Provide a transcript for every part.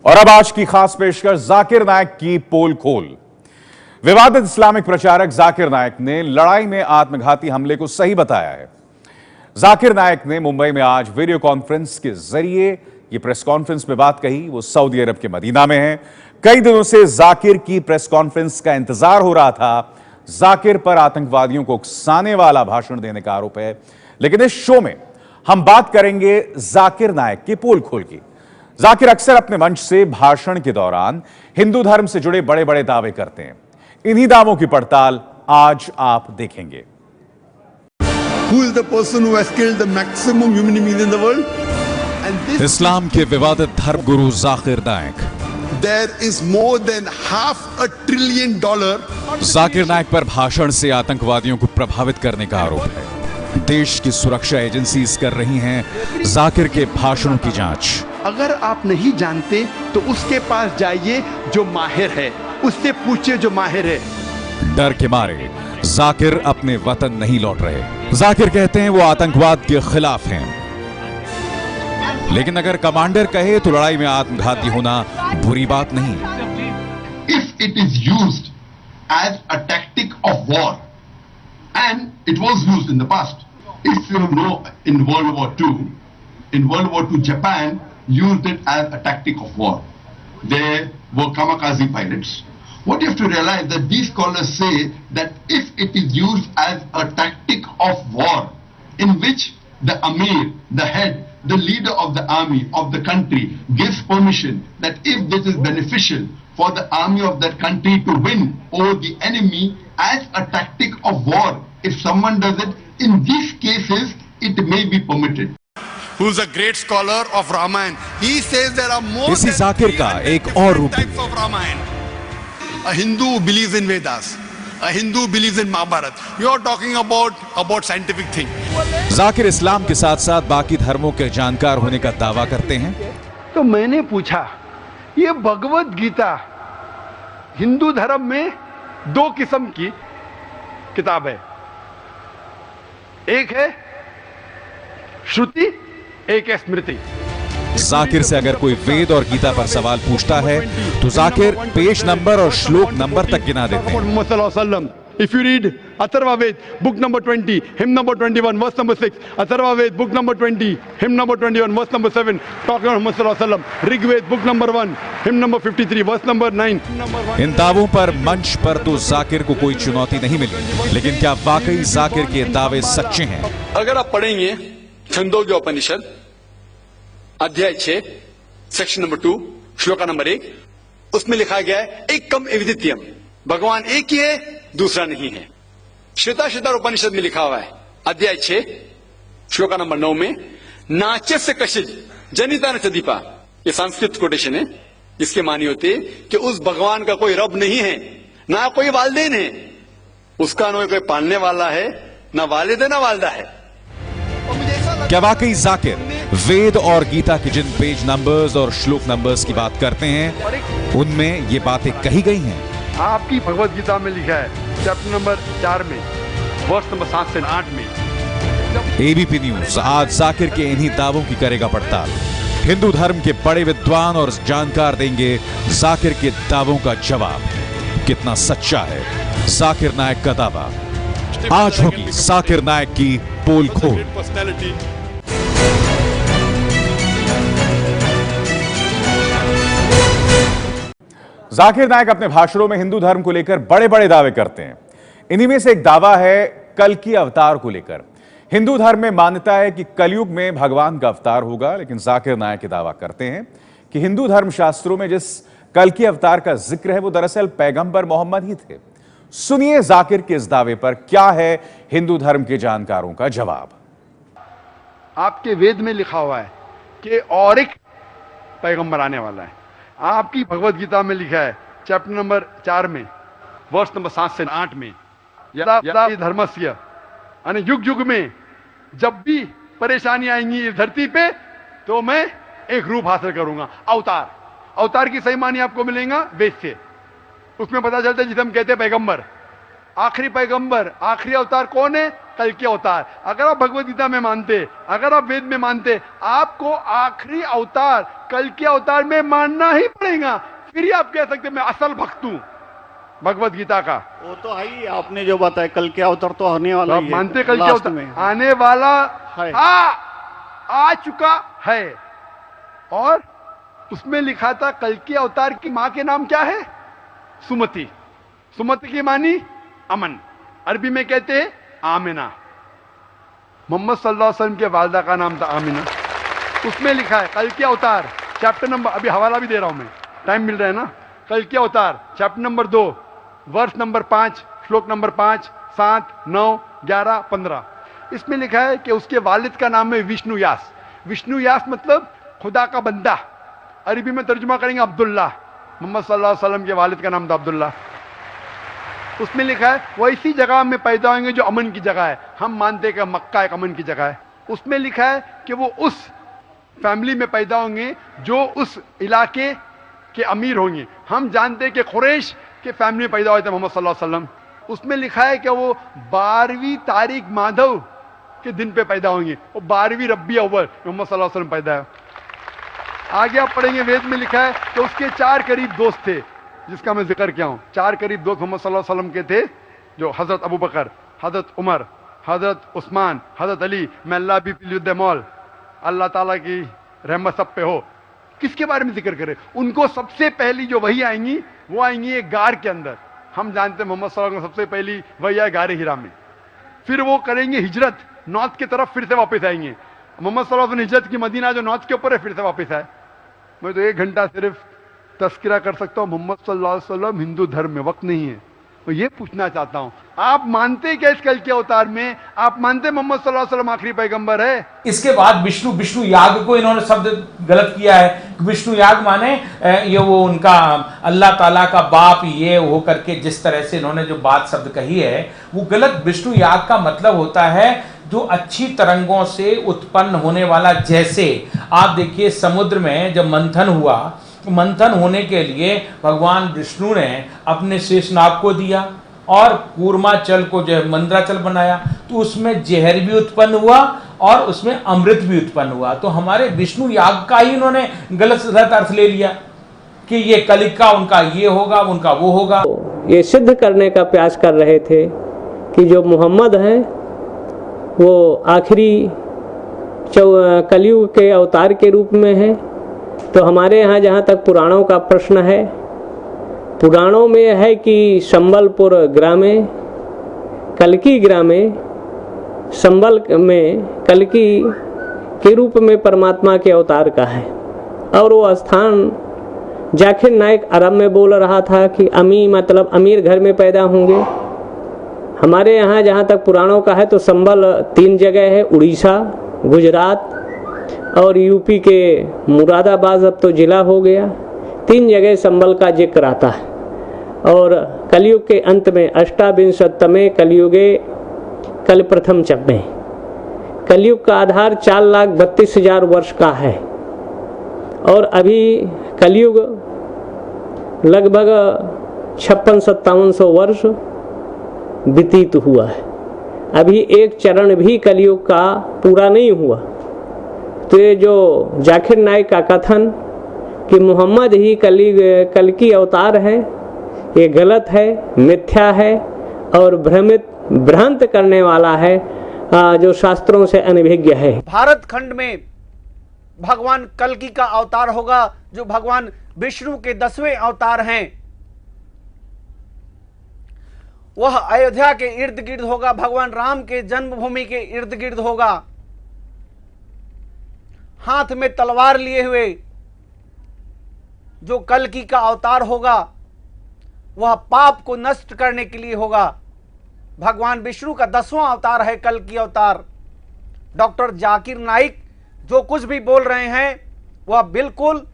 और अब आज की खास पेशकश जाकिर नायक की पोल खोल। विवादित इस्लामिक प्रचारक जाकिर नायक ने लड़ाई में आत्मघाती हमले को सही बताया है। जाकिर नायक ने मुंबई में आज वीडियो कॉन्फ्रेंस के जरिए ये प्रेस कॉन्फ्रेंस में बात कही। वो सऊदी अरब के मदीना में हैं। कई दिनों से जाकिर की प्रेस कॉन्फ्रेंस का इंतजार हो रहा था। जाकिर पर आतंकवादियों को उकसाने वाला भाषण देने का आरोप है, लेकिन इस शो में हम बात करेंगे जाकिर नायक की पोल खोल की। जाकिर अक्सर अपने मंच से भाषण के दौरान हिंदू धर्म से जुड़े बड़े बड़े दावे करते हैं। इन्हीं दावों की पड़ताल आज आप देखेंगे। Who is the person who has killed the maximum human beings in the world? And this इस्लाम के विवादित धर्म गुरु जाकिर नायक। There is more than $500 billion. Zakir नायक पर भाषण से आतंकवादियों को प्रभावित करने का आरोप है। देश की सुरक्षा एजेंसीज कर रही हैं जाकिर के भाषणों की जांच। अगर आप नहीं जानते तो उसके पास जाइए जो माहिर है, उससे पूछिए जो माहिर है। डर के मारे जाकिर अपने वतन नहीं लौट रहे। जाकिर कहते हैं वो आतंकवाद के खिलाफ हैं, लेकिन अगर कमांडर कहे तो लड़ाई में आत्मघाती होना बुरी बात नहीं। If it is used as a tactic of war, and it was used in the past. If you know, in World War II, Japan used it as a tactic of war. They were kamikaze pilots. What you have to realize that these scholars say that if it is used as a tactic of war, in which the Amir, the head, the leader of the army of the country gives permission that if this is beneficial for the army of that country to win over the enemy as a tactic of war, if someone does it, in these cases, it may be permitted. Who's a great scholar of Ramayana? He says there are more इसी than Zakir का 300 एक और रूप types of Ramayana. A Hindu believes in Vedas. A Hindu believes in Mahabharata. You are talking about scientific thing. Zakir इस्लाम के साथ साथ बाकी धर्मों के जानकार होने का दावा करते हैं। तो मैंने पूछा, ये भगवत गीता हिंदू धर्म में दो किस्म की किताब है, एक है श्रुति, एक है स्मृति। जाकिर से अगर कोई वेद और गीता पर सवाल पूछता है तो जाकिर पेज नंबर और श्लोक नंबर तक गिना देते हैं। If you read Atharva Ved, book number 20, hymn number 21, verse number 6. Atharva Ved, book number 20, hymn number 21, verse number 7. Talking about Muhammad sallallahu alaihi wasallam. Rig Ved, book number 1, hymn number 53, verse number 9. इन दावों पर मंच पर तो जाकिर को कोई चुनौती नहीं मिली, लेकिन क्या वाकई जाकिर के दावे सच्चे हैं? अगर आप पढ़ेंगे छंदोग्य उपनिषद अध्याय 6 सेक्शन नंबर 2 श्लोका नंबर 1, उसमें लिखा गया है एकम एविदित्यम, भगवान एक ही है, दूसरा नहीं है। श्वेताश्वेतर उपनिषद में लिखा हुआ है अध्याय 6 श्लोका नंबर 9 में नाच्यस्य कशिज जनिता न चदीपा, ये संस्कृत कोटेशन है, जिसके मानी होते कि उस भगवान का कोई रब नहीं है, ना कोई वालिदैन है, उसका ना कोई पालने वाला है, ना वालिद है ना वालदा है। क्या वाकई जाकिर वेद और गीता के जिन पेज नंबर्स और श्लोक नंबर्स की बात करते हैं उनमें ये बातें कही गई हैं? आपकी भगवत गीता में लिखा है चैप्टर नंबर 4 में, वर्स नंबर 7 से 8 में। एबीपी न्यूज आज जाकिर के इन्हीं दावों की करेगा पड़ताल। हिंदू धर्म के बड़े विद्वान और जानकार देंगे जाकिर के दावों का जवाब। कितना सच्चा है जाकिर नायक का दावा? आज होगी जाकिर नायक की पोल खोल। जाकिर नायक अपने भाषणों में हिंदू धर्म को लेकर बड़े बड़े दावे करते हैं। इन्हीं में से एक दावा है कल्कि अवतार को लेकर। हिंदू धर्म में मान्यता है कि कलयुग में भगवान का अवतार होगा, लेकिन जाकिर नायक ये दावा करते हैं कि हिंदू धर्म शास्त्रों में जिस कल्कि अवतार का जिक्र है वो दरअसल पैगंबर मोहम्मद ही थे। सुनिए जाकिर के इस दावे पर क्या है हिंदू धर्म के जानकारों का जवाब। आपके वेद में लिखा हुआ है कि और एक पैगंबर आने वाला है। आपकी भगवत गीता में लिखा है चैप्टर नंबर 4 में, वर्ष नंबर 7 से 8 में, यदा धर्मस्य, यानी युग युग में जब भी परेशानी आएंगी इस धरती पे तो मैं एक रूप हासिल करूंगा, अवतार। अवतार की सही मानी आपको मिलेगा वेद से। उसमें पता चलता है जिसे हम कहते हैं पैगंबर। आखिरी पैगंबर, आखिरी अवतार कौन है? कल के अवतार। अगर आप भगवत गीता में मानते, अगर आप वेद में मानते, आपको आखिरी अवतार कल के अवतार में मानना ही पड़ेगा, फिर ही आप कह सकते मैं असल भक्त हूं भगवत गीता का। वो तो है ही, आपने जो बताया कल के अवतार तो आने वाला तो आप ही है, मानते कल के लास्ट अवतार में आने वाला है। आ चुका है। और उसमें लिखा था कल के अवतार की मां के नाम क्या है? सुमति। सुमति की मानी अमन, अरबी में कहते हैं आमिना। मोहम्मद सल्लल्लाहु अलैहि वसल्लम के वालदा का नाम था आमिना। उसमें लिखा है कल के अवतार, चैप्टर नंबर, अभी हवाला भी दे रहा हूं मैं, टाइम मिल रहा है ना। कल के अवतार चैप्टर नंबर 2 वर्ष नंबर 5 श्लोक नंबर 5, 7, 9, 11, 15। इसमें लिखा है कि उसके वालिद का नाम है विष्णु यास। विष्णु यास मतलब खुदा का बंदा, अरबी में तर्जुमा करेंगे अब्दुल्ला। मोहम्मद सल्लल्लाहु अलैहि वसल्लम के वालिद का नाम था अब्दुल्ला। उसमें लिखा है वो इसी जगह में पैदा होंगे जो अमन की जगह है। हम मानते हैं कि मक्का एक अमन की जगह है। उसमें लिखा है कि वो उस फैमिली में पैदा होंगे जो उस इलाके के अमीर होंगे। हम जानते हैं कि कुरैश के फैमिली में पैदा हुए थे मोहम्मद सल्लल्लाहु अलैहि वसल्लम। उसमें लिखा है कि वो 12वीं तारीख माधव के दिन पे पैदा होंगे, वो 12वीं रब्बी अव्वल मोहम्मद सल्लल्लाहु अलैहि वसल्लम पैदा है। आगे आप पढ़ेंगे, वेद में लिखा है कि उसके 4 करीब दोस्त थे, जिसका मैं जिक्र किया हूं। 4 करीब दोस्त मोहम्मद सल्लल्लाहु अलैहि वसल्लम के थे, जो हजरत अबू बकर, हजरत उमर, हजरत उस्मान, हजरत अली। मैं अल्लाह भी मौल, अल्लाह ताला की रहमत सब पे हो। किसके बारे में जिक्र करें? उनको सबसे पहली जो वही आएंगी वो आएंगी एक गार के अंदर। हम जानते हैं मोहम्मद सल्लल्लाहु अलैहि वसल्लम सबसे पहली वही आए गारे हिरा में। फिर वो करेंगे हिजरत, नॉर्थ की तरफ फिर से वापस आएंगे। मोहम्मद सल्लल्लाहु अलैहि वसल्लम हिजरत की मदीना जो नॉर्थ के ऊपर है, फिर से वापस आए। मैं तो 1 घंटा सिर्फ तस्करा कर सकता हूं। मोहम्मद सल्लल्लाहु अलैहि वसल्लम हिंदू धर्म में वक्त नहीं है। मैं ये पूछना चाहता हूं, आप मानते क्या इस कल के अवतार में? आप मानते मोहम्मद सल्लल्लाहु अलैहि वसल्लम आखिरी पैगंबर है? इसके बाद विष्णु याग को इन्होंने शब्द गलत किया है। विष्णु याग माने ये वो उनका अल्लाह ताला का बाप ये हो करके जिस तरह से इन्होंने जो बात शब्द कही है वो गलत। विष्णु याग का मतलब होता है जो अच्छी तरंगों से उत्पन्न होने वाला। जैसे आप देखिए समुद्र में जब मंथन हुआ, मंथन होने के लिए भगवान विष्णु ने अपने शेषनाग को दिया और कूर्माचल को जो मंद्राचल बनाया, तो उसमें जहर भी उत्पन्न हुआ और उसमें अमृत भी उत्पन्न हुआ। तो हमारे विष्णु याग का ही इन्होंने गलत अर्थ ले लिया कि ये कलिका उनका ये होगा, उनका वो होगा। ये सिद्ध करने का प्रयास कर रहे थे कि जो मोहम्मद हैं वो आखिरी कलयुग के अवतार के रूप में है। तो हमारे यहाँ जहाँ तक पुराणों का प्रश्न है, पुराणों में है कि संबलपुर ग्रामे कल्की ग्रामे, संबल में कल्की के रूप में परमात्मा के अवतार का है। और वो स्थान जाकिर नाइक अरब में बोल रहा था कि अमी मतलब अमीर घर में पैदा होंगे। हमारे यहाँ जहाँ तक पुराणों का है तो संबल 3 जगह है, उड़ीसा, गुजरात और यूपी के मुरादाबाद, अब तो जिला हो गया। 3 जगह संबल का जिक्र आता है। और कलयुग के अंत में अष्टाविंशतमे कलयुगे कल प्रथम चम्मे, कलयुग का आधार 4,32,000 वर्ष का है। और अभी कलयुग लगभग 5600-5700 वर्ष व्यतीत हुआ है। अभी एक चरण भी कलयुग का पूरा नहीं हुआ। तो ये जो जाकिर नाइक का कथन कि मोहम्मद ही कल की अवतार है, ये गलत है, मिथ्या है और भ्रांत करने वाला है, जो शास्त्रों से अनभिज्ञ है। भारत खंड में भगवान कल्की का अवतार होगा, जो भगवान विष्णु के 10वें अवतार हैं। वह अयोध्या के इर्द गिर्द होगा, भगवान राम के जन्मभूमि के इर्द गिर्द होगा। हाथ में तलवार लिए हुए जो कल्की का अवतार होगा, वह पाप को नष्ट करने के लिए होगा। भगवान विष्णु का 10वां अवतार है कल्की अवतार। डॉक्टर जाकिर नाइक जो कुछ भी बोल रहे हैं वह बिल्कुल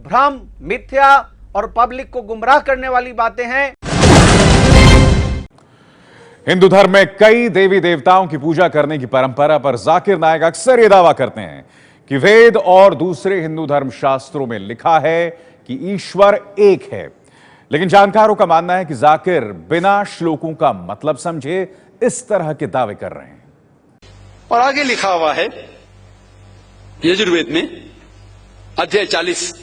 भ्रम, मिथ्या और पब्लिक को गुमराह करने वाली बातें हैं। हिंदू धर्म में कई देवी देवताओं की पूजा करने की परंपरा पर जाकिर नाइक अक्सर यह दावा करते हैं कि वेद और दूसरे हिंदू धर्म शास्त्रों में लिखा है कि ईश्वर एक है। लेकिन जानकारों का मानना है कि जाकिर बिना श्लोकों का मतलब समझे इस तरह के दावे कर रहे हैं। और आगे लिखा हुआ है यजुर्वेद में अध्याय 40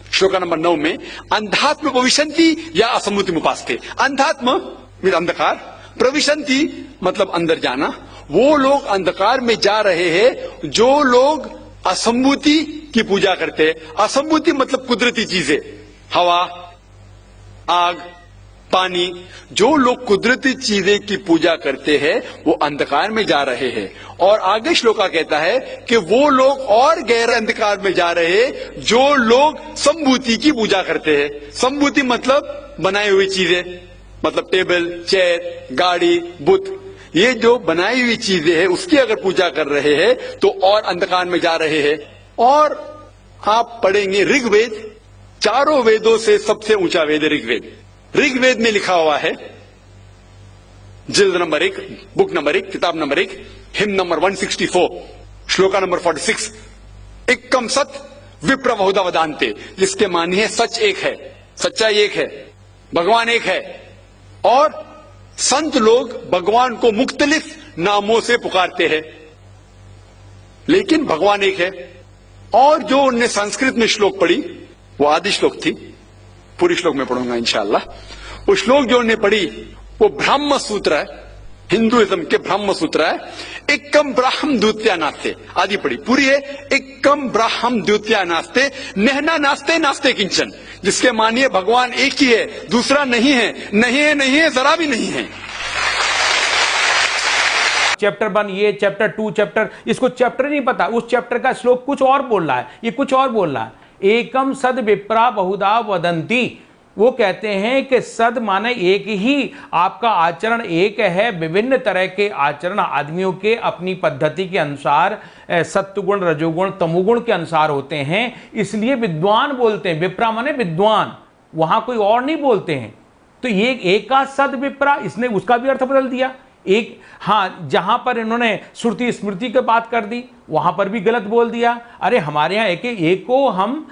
श्लोका नंबर 9 में, अंधात्म प्रविशन्ति या असम्मुति उपास्ते। अंधात्म मतलब अंधकार, प्रविशन्ति मतलब अंदर जाना। वो लोग अंधकार में जा रहे हैं जो लोग असम्मुति की पूजा करते हैं। असम्मुति मतलब कुदरती चीजें, हवा, आग, पानी। जो लोग कुदरती चीजें की पूजा करते हैं वो अंधकार में जा रहे हैं। और आगे श्लोका कहता है कि वो लोग और गहरे अंधकार में जा रहे हैं जो लोग संभूति की पूजा करते हैं। संभूति मतलब बनाई हुई चीजें, मतलब टेबल, चेयर, गाड़ी, बुत। ये जो बनाई हुई चीजें हैं उसकी अगर पूजा कर रहे हैं तो और अंधकार में जा रहे हैं। और आप पढ़ेंगे ऋग्वेद, चारों वेदों से सबसे ऊंचा वेद है ऋग्वेद। ऋग्वेद में लिखा हुआ है, जिल्द नंबर 1, बुक नंबर 1, किताब number 1, him number 164, shloka number 46, एकम सत विप्र बहुधा वदान्ते, जिसके मानी है सच एक है, सच्चाई एक है, भगवान एक है। और संत लोग भगवान को मुख्तलिफ नामों से पुकारते हैं, लेकिन भगवान एक है। और जो उनने संस्कृत में श्लोक पढ़ी वो आदि श्लोक थी, पूरी श्लोक में पढ़ूंगा इंशाअल्लाह। वो श्लोक जो उन्हें पढ़ी वो ब्रह्म सूत्र है, हिंदुइज्म के ब्रह्म सूत्र है। एकम ब्राह्म द्वितीया नास्ते, आदि पढ़ी, पूरी है। एकम ब्राह्म द्वितीया नास्ते, नहना नास्ते नास्ते किंचन, जिसके मानिए भगवान एक ही है, दूसरा नहीं है, नहीं है, नहीं है, जरा भी नहीं है। चैप्टर 1 ये, चैप्टर 2, चैप्टर, इसको चैप्टर नहीं पता, उस चैप्टर का श्लोक कुछ और बोल रहा है, ये कुछ और बोल रहा है। एकम सद विप्रा बहुधा वदंती, वो कहते हैं कि सद माने एक ही, आपका आचरण एक है। विभिन्न तरह के आचरण आदमियों के अपनी पद्धति के अनुसार, सत्वगुण, रजोगुण, तमोगुण के अनुसार होते हैं, इसलिए विद्वान बोलते हैं। विप्रा माने विद्वान, वहां कोई और नहीं बोलते हैं। तो ये एक का सद विप्रा, इसने उसका भी अर्थ बदल दिया। एक, हाँ, जहां पर इन्होंने श्रुति स्मृति की बात कर दी वहां पर भी गलत बोल दिया। अरे हमारे यहां एक को हम,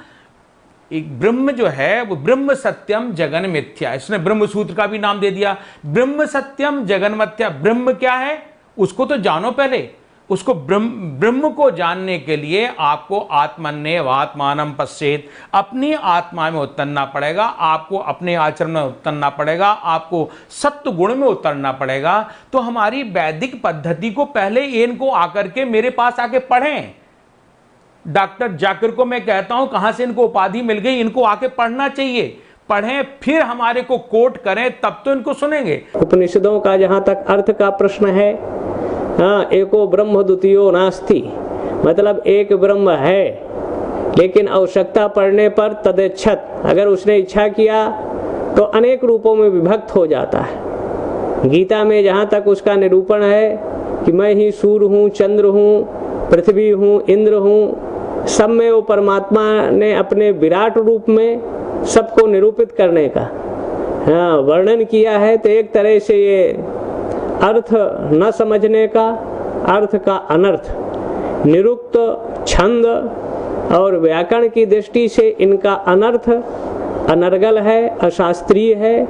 एक ब्रह्म जो है वो ब्रह्म सत्यम जगन मिथ्या, इसने ब्रह्म सूत्र का भी नाम दे दिया। ब्रह्म सत्यम जगन मिथ्या, ब्रह्म क्या है उसको तो जानो पहले। उसको ब्रह्म को जानने के लिए आपको आत्मन्येव आत्मानं पश्येत, अपनी आत्मा में उतरना पड़ेगा, आपको अपने आचरण में उतरना पड़ेगा, आपको सत्व गुण में उतरना पड़ेगा। तो हमारी वैदिक पद्धति को पहले इनको आकर के मेरे पास आके पढ़ें। डॉक्टर जाकिर को मैं कहता हूं कहां से इनको उपाधि मिल गई, इनको आके पढ़ना चाहिए। पढ़ें, फिर हमारे को कोट करें, तब तो इनको सुनेंगे। उपनिषदों का जहां तक अर्थ का प्रश्न है, हाँ, एको ब्रह्म द्वितीयो नास्ति, मतलब एक ब्रह्म है, लेकिन आवश्यकता पड़ने पर तदेच्छत, अगर उसने इच्छा किया तो अनेक रूपों में विभक्त हो जाता है। गीता में जहाँ तक उसका निरूपण है कि मैं ही सूर्य हूँ, चंद्र हूँ, पृथ्वी हूँ, इंद्र हूँ, सब में वो परमात्मा ने अपने विराट रूप में सबको निरूपित करने का, हाँ, वर्णन किया है। तो एक तरह से ये अर्थ न समझने का, अर्थ का अनर्थ, निरुक्त, छंद और व्याकरण की दृष्टि से इनका अनर्थ अनर्गल है, अशास्त्रीय है,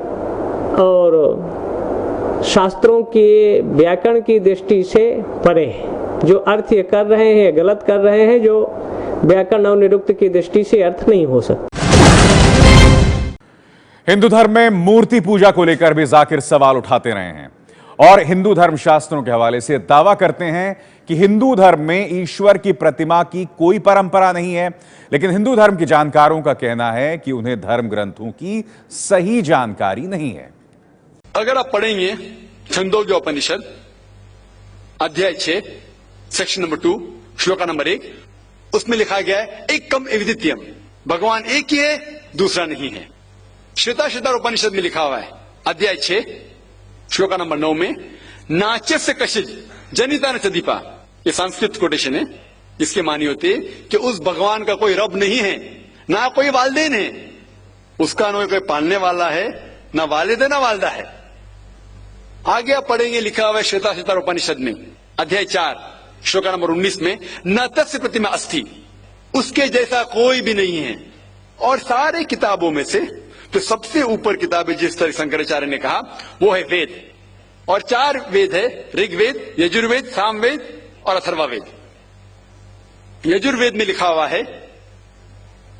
और शास्त्रों के व्याकरण की दृष्टि से परे है। जो अर्थ ये कर रहे हैं गलत कर रहे हैं, जो व्याकरण और निरुक्त की दृष्टि से अर्थ नहीं हो सकता। हिंदू धर्म में मूर्ति पूजा को लेकर भी जाकिर सवाल उठाते रहे हैं और हिंदू धर्म शास्त्रों के हवाले से दावा करते हैं कि हिंदू धर्म में ईश्वर की प्रतिमा की कोई परंपरा नहीं है। लेकिन हिंदू धर्म के जानकारों का कहना है कि उन्हें धर्म ग्रंथों की सही जानकारी नहीं है। अगर आप पढ़ेंगे छंदोग्य उपनिषद अध्याय 6 सेक्शन नंबर 2 श्लोका नंबर 1, उसमें लिखा गया है एकम एविदित्यम, भगवान एक ही है, दूसरा नहीं है। श्वेताश्वतर उपनिषद में लिखा हुआ है अध्याय 6 श्लोका नंबर 9 में, नाच्यस्य कशिज जनिता न चदीपा, ये संस्कृत कोटेशन है, जिसके मानी होती है कि उस भगवान का कोई रब नहीं है, ना कोई वालदेन है, उसका ना कोई पालने वाला है, ना वालिद ना वालदा है। आगे आप पढ़ेंगे लिखा हुआ है श्वेताश्वतर उपनिषद में अध्याय 4 श्लोका नंबर 19 में, न तस्य प्रतिमा अस्थि, उसके जैसा कोई भी नहीं है। और सारे किताबों में से तो सबसे ऊपर किताब है जिस तरह शंकराचार्य ने कहा वो है वेद। और 4 वेद है, ऋग्वेद, यजुर्वेद, सामवेद और अथर्ववेद। यजुर्वेद में लिखा हुआ है,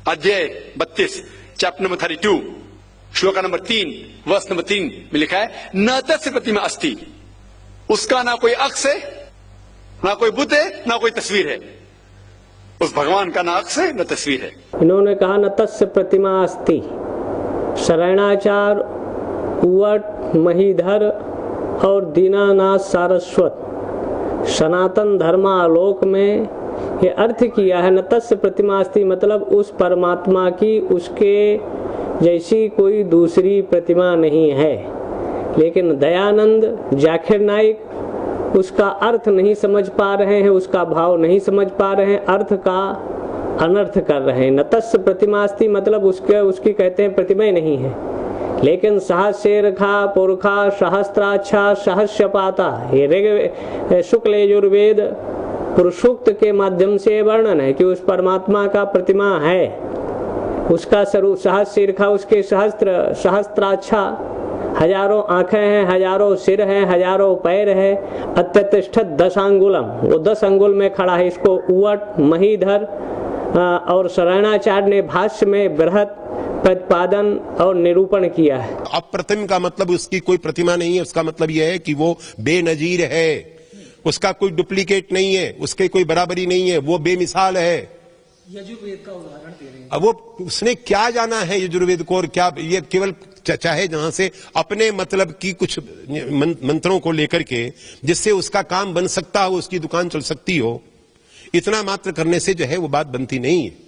अध्याय 32, चैप्टर नंबर 32, श्लोका नंबर 3, वर्ष नंबर 3 में लिखा है, न तस्य प्रतिमा अस्ति। उसका ना कोई अक्ष है, ना कोई बुत है, ना कोई तस्वीर है। उस भगवान का ना अक्ष है, न तस्वीर है। इन्होंने कहा न तस्य प्रतिमा अस्ति। शरणाचार्य, उवट, महीधर और दीनानाथ सारस्वत सनातन धर्मालोक में ये अर्थ किया है, न तस्य प्रतिमा अस्ति, मतलब उस परमात्मा की उसके जैसी कोई दूसरी प्रतिमा नहीं है। लेकिन दयानंद जाकिर नाइक उसका अर्थ नहीं समझ पा रहे हैं, उसका भाव नहीं समझ पा रहे हैं, अर्थ का अनर्थ कर रहे हैं। न तस्य प्रतिमा अस्ति मतलब उसकी कहते हैं प्रतिमा नहीं है। लेकिन सहस्रेखा पुरखा सहस्त्राक्षा सहस्रपाता, ये शुक्ल यजुर्वेद पुरुषोक्त के माध्यम से वर्णन है कि उस परमात्मा का प्रतिमा है, उसका स्वरूप सहस्रेखा, उसके सहस्त्राक्षा, हजारों आंखें हैं, हजारों सिर हैं, हजारों पैर है, अत्यतिष्ठत 10 अंगुलम, वो 10 अंगुल में खड़ा है। इसको उवट, महीधर और शरणाचार्य ने भाष्य में बृहत प्रतिपादन और निरूपण किया है। अप्रतिम का मतलब उसकी कोई प्रतिमा नहीं है, उसका मतलब यह है कि वो बेनजीर है, उसका कोई डुप्लीकेट नहीं है, उसके कोई बराबरी नहीं है, वो बेमिसाल है। यजुर्वेद का उदाहरण दे रहे हैं। अब वो उसने क्या जाना है यजुर्वेद को, और क्या ये केवल चाहे जहां से अपने मतलब की कुछ मंत्रों को लेकर के जिससे उसका काम बन सकता हो, उसकी दुकान चल सकती हो, इतना मात्र करने से जो है वो बात बनती नहीं है।